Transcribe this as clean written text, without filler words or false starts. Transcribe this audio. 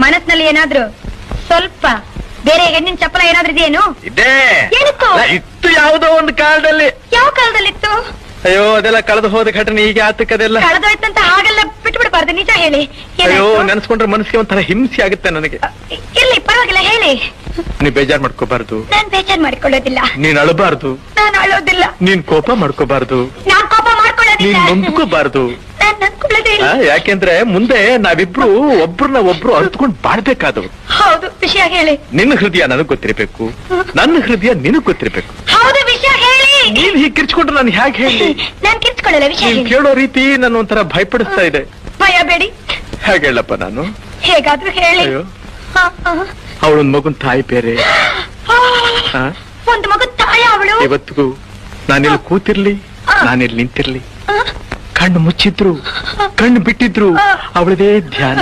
ಮನಸ್ಸಿನಲ್ಲಿ ಏನಾದ್ರು ಸ್ವಲ್ಪ ಬೇರೆ ಹೆಣ್ಣಿನ ಚಪ್ಪಲ ಏನಾದ್ರೂ ಇದೆಯೇನು? ಇದೆ. ಏನಿತ್ತು? ಇತ್ತು ಯಾವುದೋ ಒಂದು ಕಾಲದಲ್ಲಿ. ಯಾವ ಕಾಲದಲ್ಲಿತ್ತು? ಅಯ್ಯೋ ಅದೆಲ್ಲ ಕಳೆದು ಹೋದ ಘಟನೆ ಈಗ ಆತಕ್ಕದೆಲ್ಲ. ಕಳೆದೋಯ್ತಂತ ಹಾಗೆಲ್ಲ ಬಿಟ್ಟು ಬಿಡಬಾರ್ದು, ನಿಜ ಹೇಳಿ. ಅಯ್ಯೋ ನೆನ್ಸ್ಕೊಂಡ್ರೆ ಮನಸ್ಸಿಗೆ ಒಂಥರ ಹಿಂಸೆ ಆಗುತ್ತೆ ನನಗೆ. ಇಲ್ಲಿ ಪರವಾಗಿಲ್ಲ ಹೇಳಿ. ನೀ ಬೇಜಾರ್ ಮಾಡ್ಕೋಬಾರ್ದು. ನಾನ್ ಬೇಜಾರ್ ಮಾಡ್ಕೊಳ್ಳೋದಿಲ್ಲ. ನೀನ್ ಅಳಬಾರ್ದು. ನಾನು ಅಳೋದಿಲ್ಲ. ನೀನ್ ಕೋಪ ಮಾಡ್ಕೋಬಾರ್ದು. ನಾನ್ ಕೋಪ ಮಾಡ್ಕೊಳ್ಳೋದಿಲ್ಲ. ನೀನ್ ನೊಂದ್ಕೋಬಾರ್ದು. ನಾನ್ ನೊಂದ್ಕೊಳ್ಳೋದೇ ಇಲ್ಲ. ಯಾಕೆಂದ್ರೆ ಮುಂದೆ ನಾವಿಬ್ರು ಒಬ್ರನ್ನ ಒಬ್ರು ಅರ್ತ್ಕೊಂಡ್ ಬಾಳ್ಬೇಕಾದವು. ಹೌದು, ವಿಷಯ ಹೇಳಿ. ನಿನ್ನ ಹೃದಯ ನನಗ್ ಗೊತ್ತಿರ್ಬೇಕು, ನನ್ನ ಹೃದಯ ನಿನಗ್ ಗೊತ್ತಿರ್ಬೇಕು. ಹೌದು, ವಿಷಯ ಹೇಳಿ. ನೀನ್ ಹೀಗೆ ಕಿರ್ಚ್ಕೊಂಡ್ರೆ ನಾನು ಹೇಗೆ ಹೇಳಿ? ನಾನ್ ಕಿರ್ಚ್ಕೊಳ್ಳಲ್ಲ, ವಿಷಯ ನೀನ್ ಹೇಳಿ. ಕೇಳೋ ರೀತಿ ನನ್ನ ಒಂಥರ ಭಯಪಡಿಸ್ತಾ ಇದೆ. ಭಯ ಬೇಡಿ. ಹೇಗೆ ಹೇಳಪ್ಪ ನಾನು? ಹೇಗಾದ್ರೂ ಹೇಳಿ. ಅಯ್ಯೋ ಅವಳೊಂದ್ ಮಗುನ್ ತಾಯಿ ಬೇರೆ. ಒಂದು ಮಗು ತಾಯ ಅವಳು. ಇವತ್ತಿಗೂ ನಾನೆಲ್ಲಿ ಕೂತಿರ್ಲಿ, ನಾನೆಲ್ಲಿ ನಿಂತಿರ್ಲಿ, ಕಣ್ಣು ಮುಚ್ಚಿದ್ರು ಕಣ್ಣು ಬಿಟ್ಟಿದ್ರು ಅವಳದೇ ಧ್ಯಾನ.